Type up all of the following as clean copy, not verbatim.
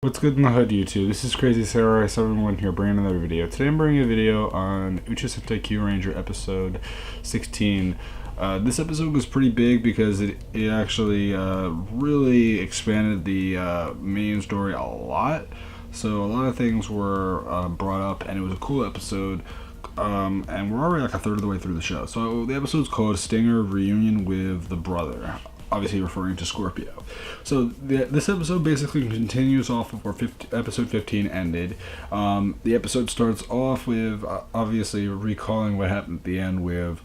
What's good in the hood, YouTube? This is Crazy Samurai 71 here, bringing another video. Today I'm bringing a video on Uchuu Sentai Kyuranger episode 16. This episode was pretty big because it actually really expanded the main story a lot. So a lot of things were brought up, and it was a cool episode. And we're already like a third of the way through the show. So the episode's called Stinger Reunion with the Brother, obviously referring to Scorpio. So this episode basically continues off of where episode 15 ended. The episode starts off with obviously recalling what happened at the end with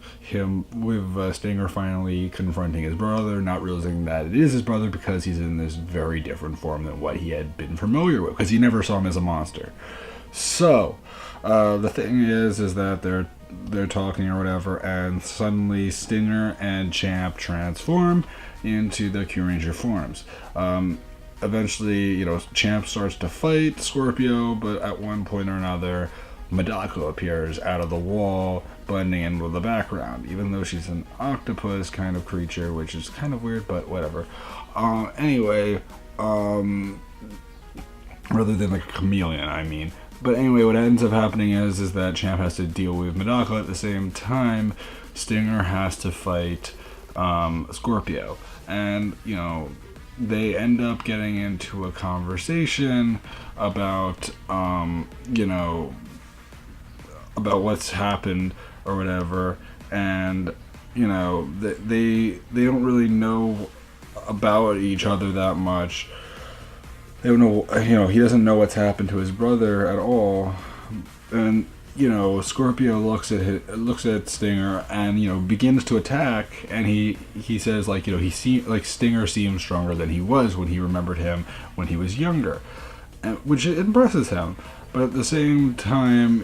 Stinger finally confronting his brother, not realizing that it is his brother because he's in this very different form than what he had been familiar with, because he never saw him as a monster. So the thing is that they're talking or whatever, and suddenly Stinger and Champ transform into the Kyuranger forms. Eventually, Champ starts to fight Scorpio, but at one point or another, Medako appears out of the wall, blending in with the background, even though she's an octopus kind of creature, which is kind of weird, but whatever. Anyway, rather than like a chameleon, I mean. But anyway, what ends up happening is that Champ has to deal with Medako. At the same time, Stinger has to fight Scorpio. And, they end up getting into a conversation about, about what's happened or whatever. And, they don't really know about each other that much. They don't know, he doesn't know what's happened to his brother at all. And, Scorpio looks at Stinger and, begins to attack, and he says, Stinger seems stronger than he was when he remembered him when he was younger, which impresses him. But at the same time,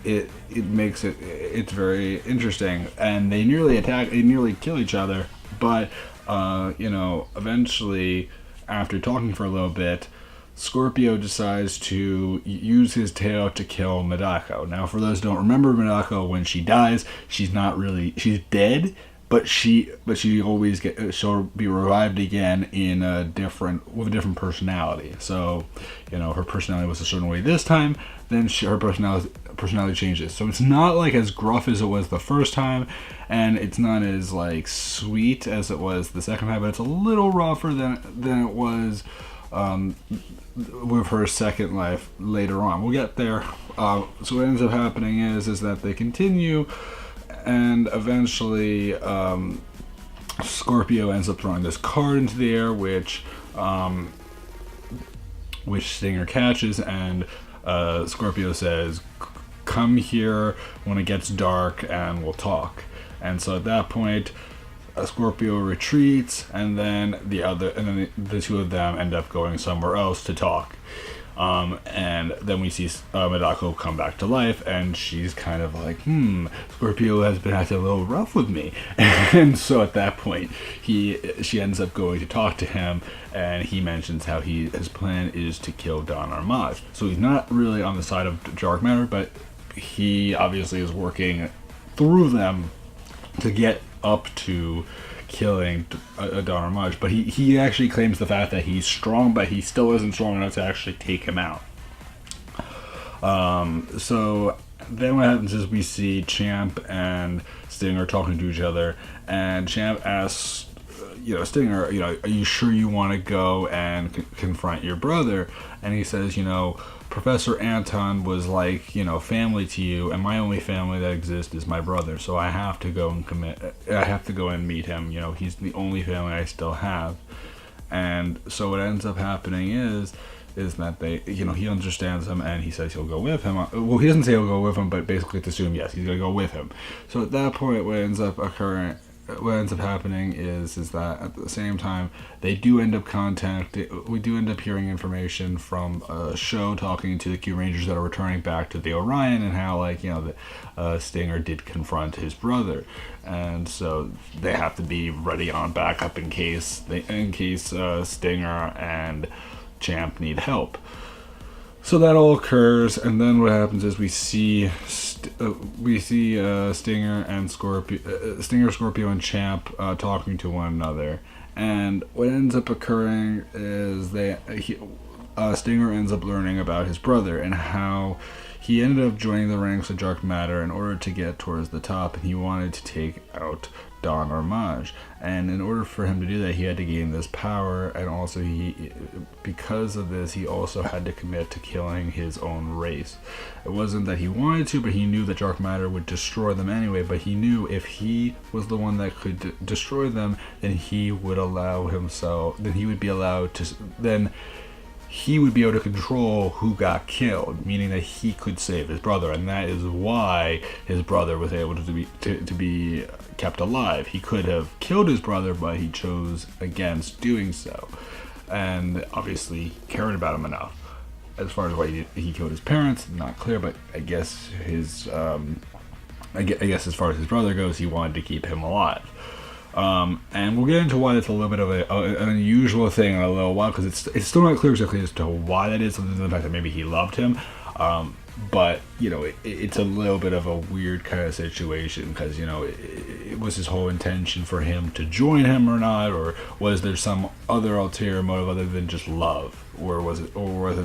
it's very interesting, and they nearly kill each other, but, eventually, after talking for a little bit, Scorpio decides to use his tail to kill Medako. Now, for those who don't remember Medako, when she dies, she's dead, but she'll be revived again with a different personality. So, her personality was a certain way this time, then her personality changes. So it's not like as gruff as it was the first time, and it's not as like sweet as it was the second time, but it's a little rougher than it was with her second life later on. We'll get there. So what ends up happening is that they continue, and eventually Scorpio ends up throwing this card into the air, which Stinger catches, and Scorpio says, "Come here when it gets dark and we'll talk." And so at that point, Scorpio retreats, and then the two of them end up going somewhere else to talk. And then we see Medako come back to life, and she's kind of like, Scorpio has been acting a little rough with me. And so at that point, she ends up going to talk to him, and he mentions how his plan is to kill Don Armage. So he's not really on the side of dark matter, but he obviously is working through them to get up to killing Don Armage. But he actually claims the fact that he's strong, but he still isn't strong enough to actually take him out. So then what happens is we see Champ and Stinger talking to each other, and Champ asks, Stinger, are you sure you want to go and confront your brother? And he says, Professor Anton was like, family to you, and my only family that exists is my brother, so I have to go and meet him. He's the only family I still have. And so what ends up happening is that he understands him, and he says he'll go with him. Well, he doesn't say he'll go with him, but basically to assume, yes, he's going to go with him. So at that point, what ends up happening is that at the same time, we do end up hearing information from a show talking to the Kyurangers that are returning back to the Orion, and how Stinger did confront his brother, and so they have to be ready on backup in case Stinger and Champ need help. So that all occurs, and then what happens is we see Stinger, Scorpio, and Champ talking to one another. And what ends up occurring is Stinger ends up learning about his brother and how he ended up joining the ranks of Dark Matter in order to get towards the top, and he wanted to take out Don Armage. And in order for him to do that, he had to gain this power, and also because of this, he also had to commit to killing his own race. It wasn't that he wanted to, but he knew that Dark Matter would destroy them anyway, but he knew if he was the one that could destroy them, then he would be able to control who got killed, meaning that he could save his brother, and that is why his brother was able to be kept alive. He could have killed his brother, but he chose against doing so, and obviously cared about him enough. As far as why he killed his parents, not clear, but I guess I guess as far as his brother goes, he wanted to keep him alive. And we'll get into why that's a little bit of an unusual thing in a little while, because it's still not clear exactly as to why that is, other than the fact that maybe he loved him. But, you know, it's a little bit of a weird kind of situation, because, you know, it was his whole intention for him to join him or not, or was there some other ulterior motive other than just love, or was it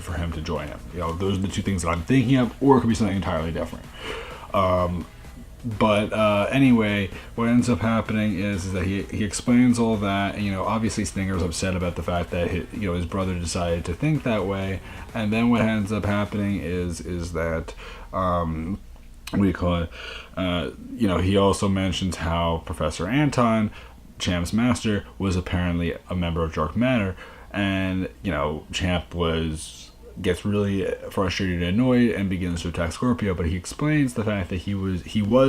for him to join him? You know, those are the two things that I'm thinking of, or it could be something entirely different. But anyway, what ends up happening is that he explains all that, and, you know, obviously Stinger's upset about the fact that his brother decided to think that way, and then what ends up happening is that he also mentions how Professor Anton, Champ's master, was apparently a member of Dark Matter, and, you know, Champ gets really frustrated and annoyed and begins to attack Scorpio, but he explains the fact that he was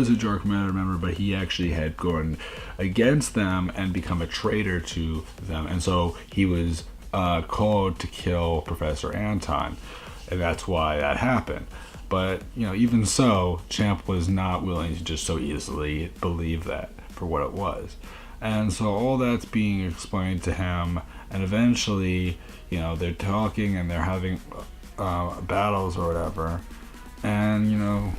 a Dark Matter member, but he actually had gone against them and become a traitor to them, and so he was called to kill Professor Anton, and that's why that happened. But, you know, even so, Champ was not willing to just so easily believe that for what it was. And so all that's being explained to him, and eventually, you know, they're talking and they're having battles or whatever, and, you know,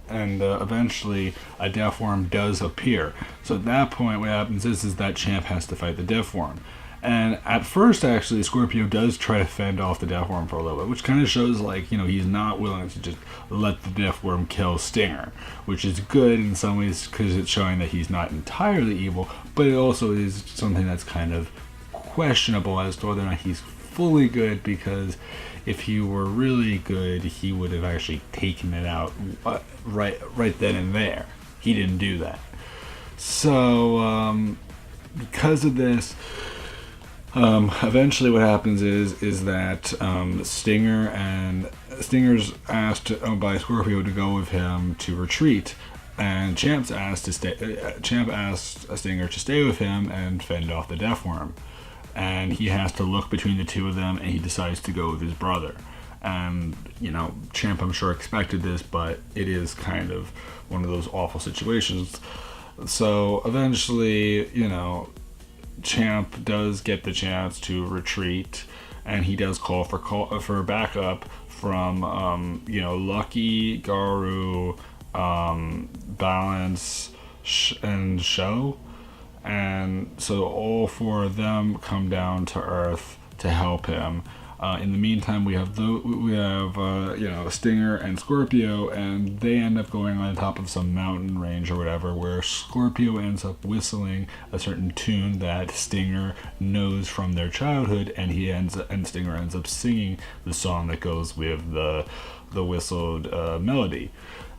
eventually a death worm does appear. So at that point, what happens is that Champ has to fight the death worm. And at first, actually, Scorpio does try to fend off the death worm for a little bit, which kind of shows, like, you know, he's not willing to just let the death worm kill Stinger, which is good in some ways because it's showing that he's not entirely evil, but it also is something that's kind of questionable as to whether or not he's fully good, because if he were really good, he would have actually taken it out right then and there. He didn't do that. So, because of this, eventually what happens is that Stinger's asked by Scorpio to go with him to retreat, and Champ asked Stinger to stay with him and fend off the death worm, and he has to look between the two of them, and he decides to go with his brother. And, you know, Champ, I'm sure, expected this, but it is kind of one of those awful situations. So eventually, you know, Champ does get the chance to retreat, and he does call for backup from Lucky, Garu, Balance, and Show, and so all four of them come down to Earth to help him. In the meantime, we have Stinger and Scorpio, and they end up going on top of some mountain range or whatever, where Scorpio ends up whistling a certain tune that Stinger knows from their childhood, and Stinger ends up singing the song that goes with the whistled melody.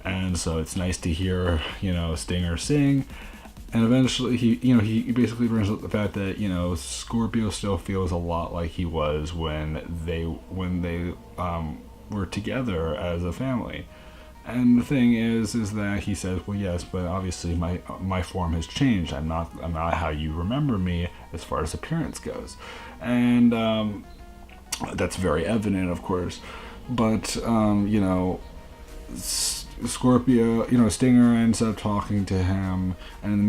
And so it's nice to hear, you know, Stinger sing. And eventually, he basically brings up the fact that, you know, Scorpio still feels a lot like he was when they were together as a family. And the thing is that he says, well, yes, but obviously my form has changed. I'm not how you remember me as far as appearance goes, and that's very evident, of course. But you know, Scorpio, you know, Stinger ends up talking to him, and in the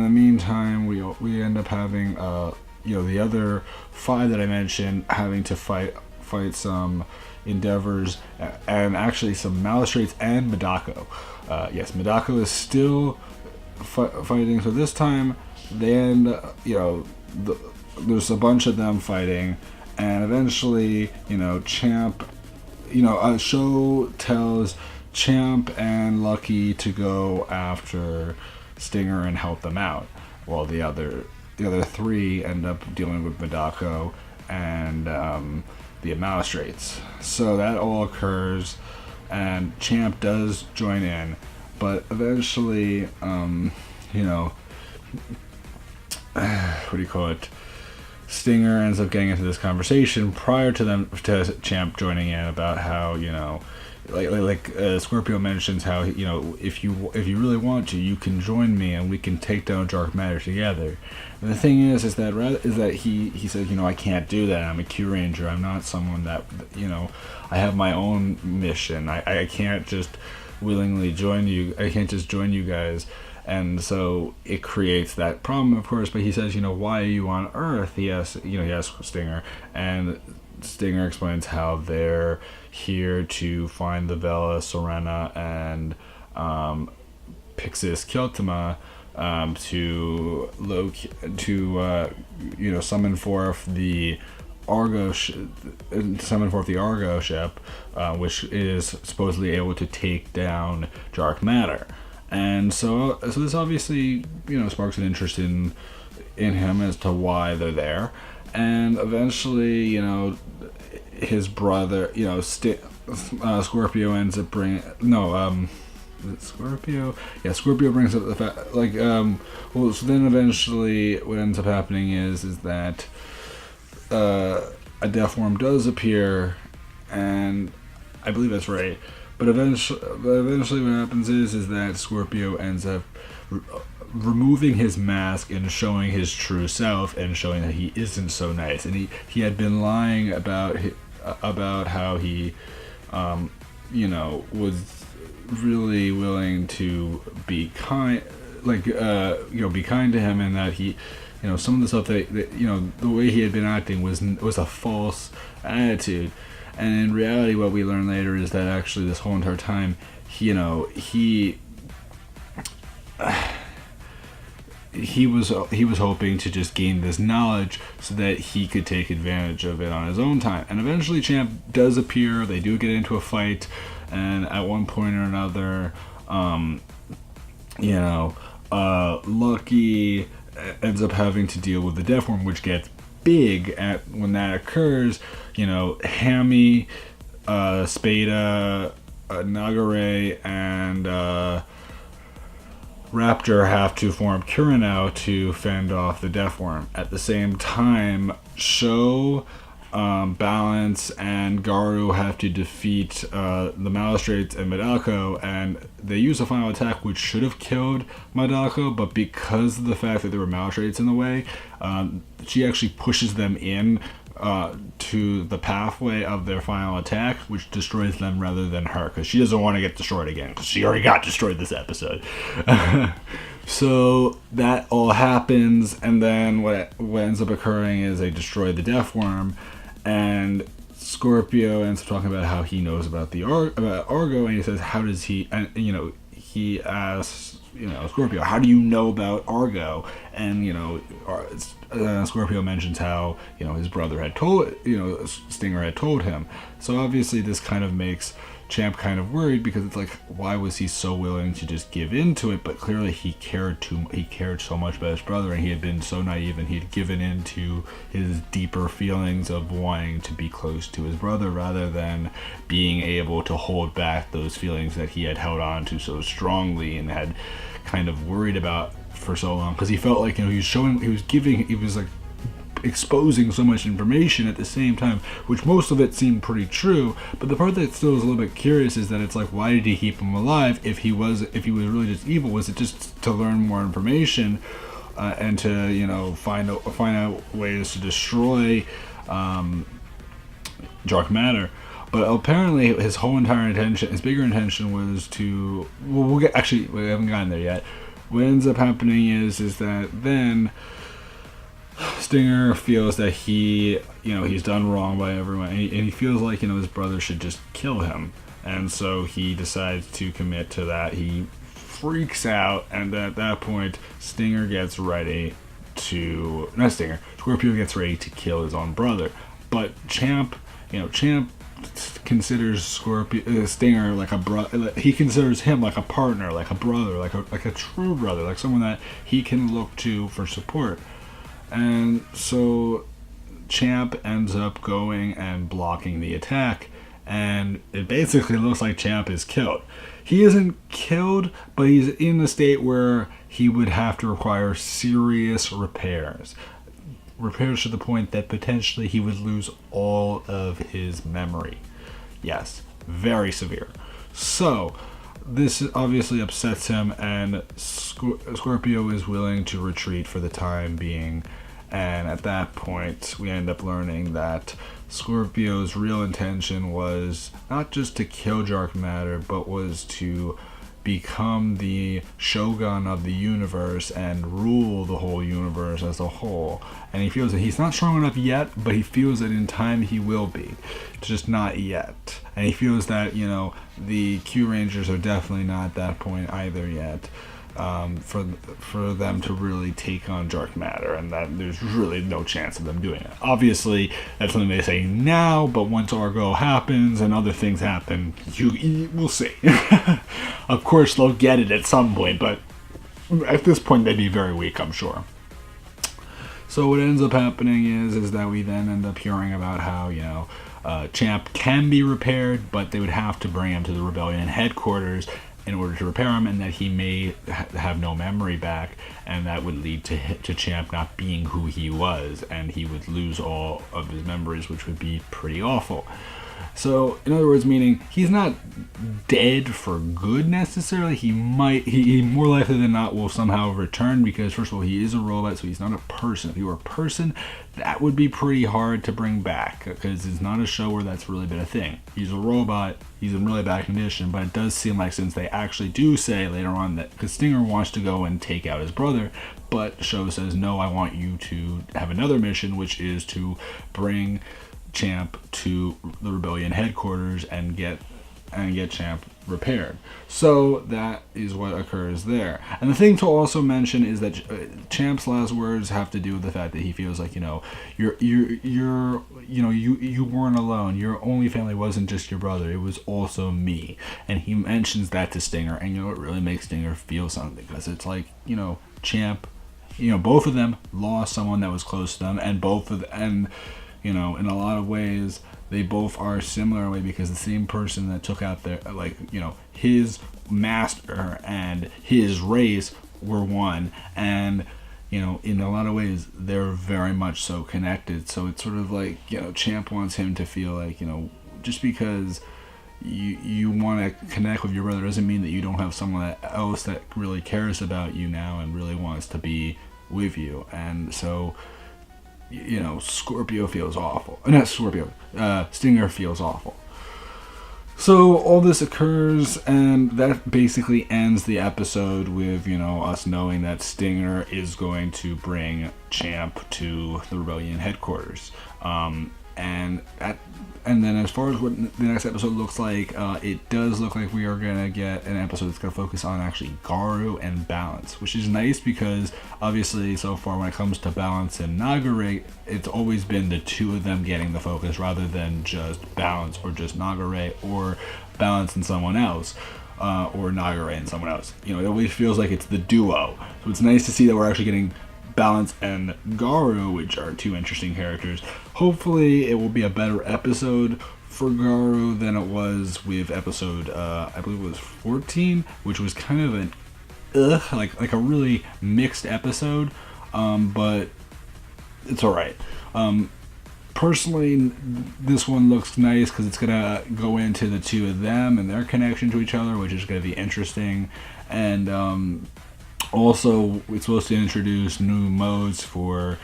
meantime, we end up having the other five that I mentioned having to fight some endeavors, and actually some Malastrates and Medako. Yes, Medako is still fighting. So this time, they end, there's a bunch of them fighting, and eventually, Champ, Show tells Champ and Lucky to go after Stinger and help them out, while the other three end up dealing with Madako and the Magistrates. So that all occurs, and Champ does join in, but eventually, what do you call it? Stinger ends up getting into this conversation prior to Champ joining in about how Scorpio mentions how if you really want to, you can join me and we can take down dark matter together. And the thing is that he said, I can't do that. I'm a Kyuranger. I'm not someone that I have my own mission. I can't just willingly join you. I can't just join you guys. And so it creates that problem, of course. But he says, why are you on Earth? He asks Stinger, and Stinger explains how they're here to find the Vela Serena and Pixis Kyotama to summon forth the Argo ship, which is supposedly able to take down dark matter. And so this obviously, sparks an interest in him as to why they're there. And eventually, his brother, Scorpio ends up bringing... Scorpio? Yeah, Scorpio brings up the fact... so then eventually what ends up happening is that a death form does appear, and I believe that's right. But eventually what happens is that Scorpio ends up removing his mask and showing his true self, and showing that he isn't so nice. And he had been lying about how he, was really willing to be kind, be kind to him, and that he, some of the stuff that the way he had been acting was a false attitude. And in reality, what we learn later is that actually this whole entire time, he was hoping to just gain this knowledge so that he could take advantage of it on his own time. And eventually Champ does appear. They do get into a fight, and at one point or another, Lucky ends up having to deal with the death form, which gets big when that occurs. Hammy, Spada, Nagare, and Raptor have to form Kurenao to fend off the death worm. At the same time, Sho, Balance, and Garu have to defeat the Magistrates and Madako, and they use a final attack which should have killed Madako, but because of the fact that there were Magistrates in the way, she actually pushes them in to the pathway of their final attack, which destroys them rather than her, because she doesn't want to get destroyed again, because she already got destroyed this episode. So that all happens, and then what ends up occurring is they destroy the death worm, and Scorpio ends up talking about how he knows about about Argo, and he says, how does he, and he asks, Scorpio, how do you know about Argo? And Scorpio mentions how his brother had told, Stinger had told him. So obviously this kind of makes Champ kind of worried, because it's like, why was he so willing to just give into it? But clearly he cared so much about his brother, and he had been so naive, and he had given into his deeper feelings of wanting to be close to his brother, rather than being able to hold back those feelings that he had held on to so strongly and had kind of worried about for so long, because he felt like he was like exposing so much information at the same time, which most of it seemed pretty true. But the part that still is a little bit curious is that it's like, why did he keep him alive if he was really just evil? Was it just to learn more information and to find out ways to destroy dark matter? But apparently his bigger intention was to, we haven't gotten there yet. What ends up happening is that then Stinger feels that he's done wrong by everyone, and he feels like his brother should just kill him, and so he decides to commit to that. He freaks out, and at that point Stinger gets ready Scorpio gets ready to kill his own brother, but Champ considers Stinger like a brother. He considers him like a partner, like a brother, like a true brother, like someone that he can look to for support. And so Champ ends up going and blocking the attack, and it basically looks like Champ is killed. He isn't killed, but he's in a state where he would have to require serious repairs. Repairs to the point that potentially he would lose all of his memory. Yes, very severe. So, this obviously upsets him, and Scorpio is willing to retreat for the time being. And at that point, we end up learning that Scorpio's real intention was not just to kill Dark Matter, but was to become the shogun of the universe and rule the whole universe as a whole. And he feels that he's not strong enough yet, but he feels that in time he will be, just not yet. And he feels that, the Kyurangers are definitely not at that point either yet, for them to really take on Dark Matter, and that there's really no chance of them doing it. Obviously, that's something they say now, but once Argo happens and other things happen, we'll see. Of course, they'll get it at some point, but at this point, they'd be very weak, I'm sure. So what ends up happening is that we then end up hearing about how, Champ can be repaired, but they would have to bring him to the Rebellion headquarters in order to repair him, and that he may have no memory back, and that would lead to Champ not being who he was, and he would lose all of his memories, which would be pretty awful. So, in other words, meaning he's not dead for good necessarily. He more likely than not will somehow return, because first of all, he is a robot, so he's not a person. If he were a person, that would be pretty hard to bring back, because it's not a show where that's really been a thing. He's a robot, he's in really bad condition, but it does seem like, since they actually do say later on that, because Stinger wants to go and take out his brother, but the show says, no, I want you to have another mission, which is to bring Champ to the Rebellion headquarters and get Champ repaired. So that is what occurs there. And the thing to also mention is that Champ's last words have to do with the fact that he feels like, you weren't alone. Your only family wasn't just your brother, it was also me. And he mentions that to Stinger, and it really makes Stinger feel something, because it's like, Champ, both of them lost someone that was close to them, and in a lot of ways, they both are similar in a way, because the same person that took out his master and his race were one. And, in a lot of ways, they're very much so connected. So it's sort of like, Champ wants him to feel like, just because you want to connect with your brother doesn't mean that you don't have someone else that really cares about you now and really wants to be with you. And so, Scorpio feels awful. Not Scorpio, Stinger feels awful. So all this occurs, and that basically ends the episode with, us knowing that Stinger is going to bring Champ to the Rebellion headquarters. And then as far as what the next episode looks like, it does look like we are going to get an episode that's going to focus on actually Garou and Balance, which is nice, because obviously so far when it comes to Balance and Nagare, it's always been the two of them getting the focus rather than just Balance or just Nagare, or Balance and someone else. Or Nagare and someone else. It always feels like it's the duo. So it's nice to see that we're actually getting Balance and Garou, which are two interesting characters. Hopefully it will be a better episode for Garou than it was with episode, I believe it was 14, which was kind of an like a really mixed episode, but it's alright. Personally, this one looks nice because it's going to go into the two of them and their connection to each other, which is going to be interesting. And also, it's supposed to introduce new modes for,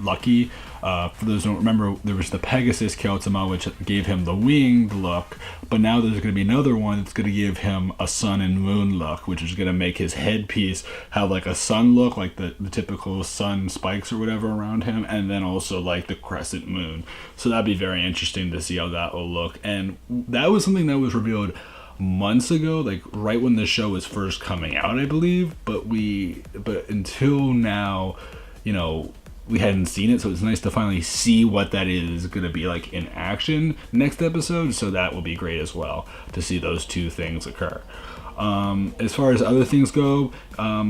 Lucky. For those who don't remember, there was the Pegasus Kyotama, which gave him the winged look, but now there's going to be another one that's going to give him a sun and moon look, which is going to make his headpiece have like a sun look, like the typical sun spikes or whatever around him, and then also like the crescent moon. So that'd be very interesting to see how that will look. And that was something that was revealed months ago, like right when the show was first coming out, I believe. But until now, you know, we hadn't seen it, so it's nice to finally see what that is going to be like in action next episode. So that will be great as well to see those two things occur. As far as other things go,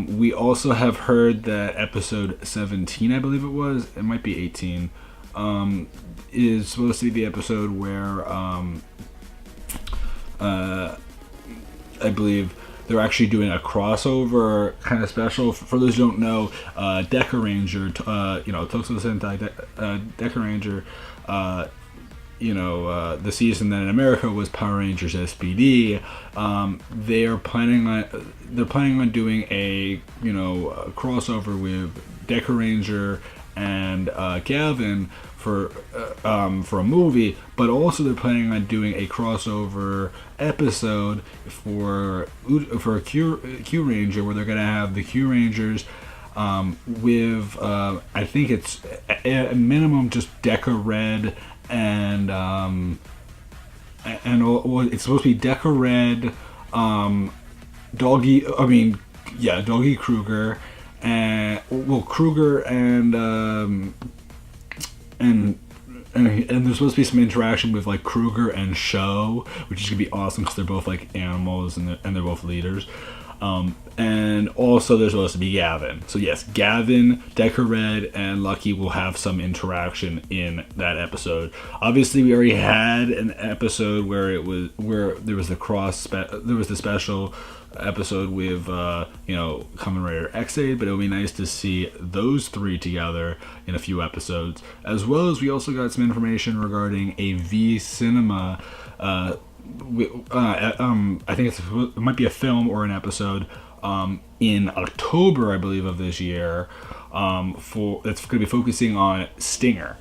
we also have heard that episode 17, I believe it might be 18, is supposed to be the episode where I believe they're actually doing a crossover kind of special. For those who don't know, TheKingNappy, Uchuu Sentai TheKingNappy, the season that in America was Power Rangers SPD. They're planning on doing a crossover with TheKingNappy and Gavin for a movie, but also they're planning on doing a crossover episode for Kyuranger, where they're gonna have the Kyurangers with I think it's at minimum just Deca Red and it's supposed to be Deca Red, Doggy Kruger, and Kruger and there's supposed to be some interaction with like Kruger and Sho, which is gonna be awesome because they're both like animals and they're both leaders. And also there's supposed to be Gavin. So yes, Gavin, Deca Red, and Lucky will have some interaction in that episode. Obviously, we already had an episode where there was the special episode with Kamen Rider X-Aid, but it would be nice to see those three together in a few episodes, as well as we also got some information regarding a V Cinema. I think it might be a film or an episode in October, I believe, of this year. That's going to be focusing on Stinger.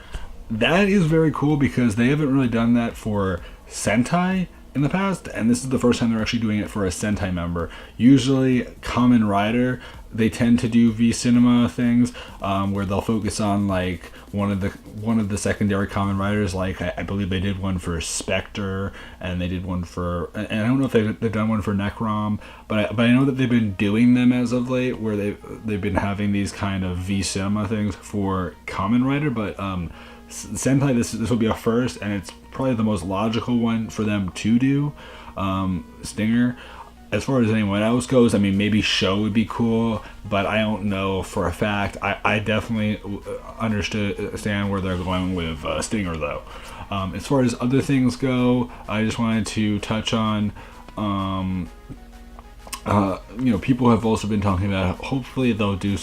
That is very cool because they haven't really done that for Sentai in the past, and this is the first time they're actually doing it for a Sentai member. Usually, Kamen Rider, they tend to do V Cinema things where they'll focus on like one of the secondary Kamen Riders. Like I believe they did one for Spectre, and they did one for, and I don't know if they've done one for Necrom, but I know that they've been doing them as of late, where they've been having these kind of V Cinema things for Kamen Rider, but Sentai, this will be a first, and it's probably the most logical one for them to do. Stinger. As far as anyone else goes, I mean, maybe Sho would be cool, but I don't know for a fact. I definitely understand where they're going with Stinger, though. As far as other things go, I just wanted to touch on, people have also been talking about, hopefully they'll do,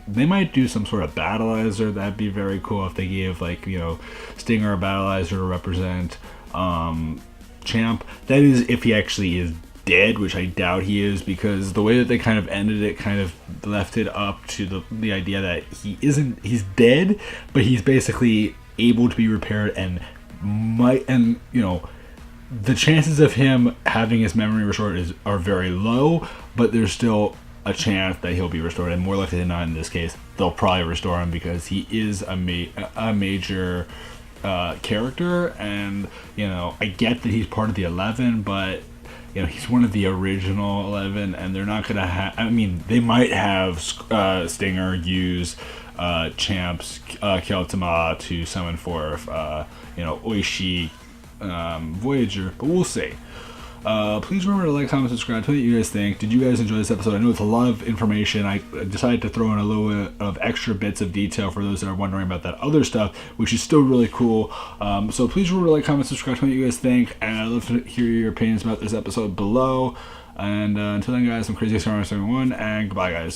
they might do some sort of battleizer. That'd be very cool if they gave, Stinger a battleizer to represent Champ. That is, if he actually is dead, which I doubt he is, because the way that they kind of ended it kind of left it up to the idea that he's dead, but he's basically able to be repaired and the chances of him having his memory restored are very low, but there's still a chance that he'll be restored, and more likely than not in this case they'll probably restore him because he is a major character, and I get that he's part of the 11, but he's one of the original 11, and they're not gonna have. They might have Stinger use Champ's Kyoutama to summon forth Oishi Voyager, but we'll see. Please remember to like, comment, subscribe. Tell me what you guys think. Did you guys enjoy this episode? I know it's a lot of information. I decided to throw in a little bit of extra bits of detail for those that are wondering about that other stuff, which is still really cool. So please remember to like, comment, subscribe. Tell me what you guys think, and I'd love to hear your opinions about this episode below. And until then, guys, I'm Crazy Star 71, and goodbye, guys.